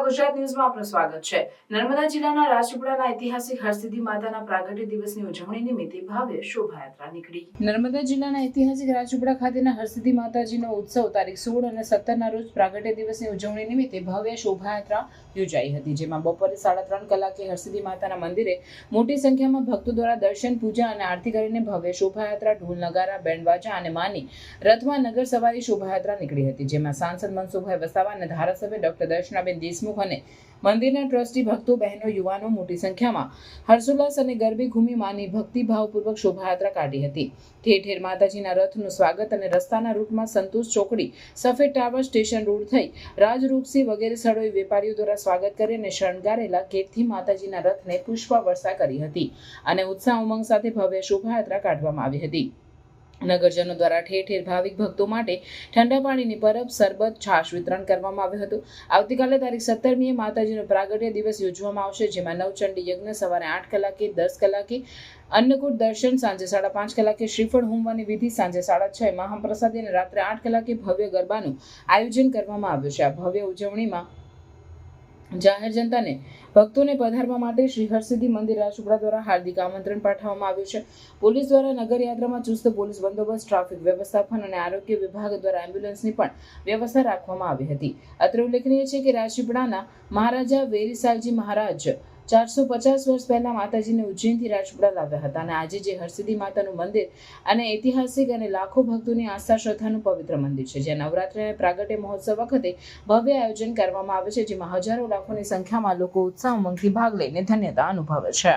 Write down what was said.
ગુજરાત ન્યૂઝમાં આપનું સ્વાગત છે। નર્મદા જિલ્લાના રાજપીપળાના ઐતિહાસિક હરસિદ્ધિ માતાના પ્રાગટ્ય દિવસની ઉજવણી નિમિત્તે ભવ્ય શોભાયાત્રા નીકળી। નર્મદા જિલ્લાના ઐતિહાસિક રાજપીપળા ખાતેના હરસિદ્ધિ માતાજીનો ઉત્સવ તારીખ 16 અને 17ના રોજ પ્રાગટ્ય દિવસની ઉજવણી નિમિત્તે ભવ્ય શોભાયાત્રા યોજાઈ હતી, જેમાં બપોરે 3:30 કલાકે હરસિદ્ધિ માતાના મંદિરે મોટી સંખ્યામાં ભક્તો દ્વારા દર્શન, પૂજા અને આરતી કરીને ભવ્ય શોભાયાત્રા ઢોલ, નગારા, બેન્ડ વાજા અને માની રથમાં નગર સવારી શોભાયાત્રા નીકળી હતી, જેમાં સાંસદ મનસુખભાઈ વસાવા અને ધારાસભ્ય ડોક્ટર દર્શનાબેન દેશમુખ અને મંદિરના ટ્રસ્ટી, ભક્તો, બહેનો, યુવાનો મોટી સંખ્યામાં હર્ષોલ્લાસ અને ગરબે ઘૂમી માની ભક્તિભાવપૂર્વક શોભાયાત્રા કાઢી હતી। ઠેર ઠેર માતાજીના રથનું સ્વાગત અને રસ્તાના રૂટમાં સંતોષ ચોકડી, સફેદ ટાવર, સ્ટેશન રોડ થઈ રાજરૂપસી વગેરે સ્થળોએ વેપારીઓ દ્વારા સ્વાગત કરી અને શણગારેલા ગેટથી માતાજીના રથને પુષ્પવર્ષા કરી હતી અને ઉત્સાહ ઉમંગ સાથે ભવ્ય શોભાયાત્રા કાઢવામાં આવી હતી। નગરજનો દ્વારા ઠેર ઠેર ભાવિક ભક્તો માટે ઠંડા પાણીની પરબ, સરબત, છાશ વિતરણ કરવામાં આવ્યું હતું। આવતીકાલે તારીખ 17મીએ માતાજીનો પ્રાગટ્ય દિવસ યોજવામાં આવશે, જેમાં નવચંડી યજ્ઞ સવારે 8 કલાકે, 10 કલાકે અન્નકૂટ દર્શન, સાંજે 5:30 કલાકે શ્રીફળ હોમવાની વિધિ, સાંજે 6:30 મહાપ્રસાદી અને રાત્રે 8 કલાકે ભવ્ય ગરબાનું આયોજન કરવામાં આવ્યું છે। આ ભવ્ય ઉજવણીમાં જાહેર જનતાને ભક્તોને પધારવા માટે શ્રી હરસિદ્ધિ મંદિર રાજપીપળા દ્વારા હાર્દિક આમંત્રણ પાઠવવામાં આવ્યું છે। પોલીસ દ્વારા નગર યાત્રામાં ચુસ્ત પોલીસ બંદોબસ્ત, ટ્રાફિક વ્યવસ્થાપન અને આરોગ્ય વિભાગ દ્વારા એમ્બ્યુલન્સની પણ વ્યવસ્થા રાખવામાં આવી હતી। અત્રે ઉલ્લેખનીય છે કે રાજપીપળાના મહારાજા વેરીસાલજી મહારાજ 450 વર્ષ પહેલા માતાજીને ઉજ્જૈનથી રાજપીપળા લાવ્યા હતા અને આજે જે હરસિદ્ધિ માતાનું મંદિર અને ઐતિહાસિક અને લાખો ભક્તોની આસ્થા શ્રદ્ધાનું પવિત્ર મંદિર છે, જ્યાં નવરાત્રી અને પ્રાગટ્ય મહોત્સવ વખતે ભવ્ય આયોજન કરવામાં આવે છે, જેમાં હજારો લાખોની સંખ્યામાં લોકો ઉત્સાહ ઉમંગથી ભાગ લઈને ધન્યતા અનુભવે છે।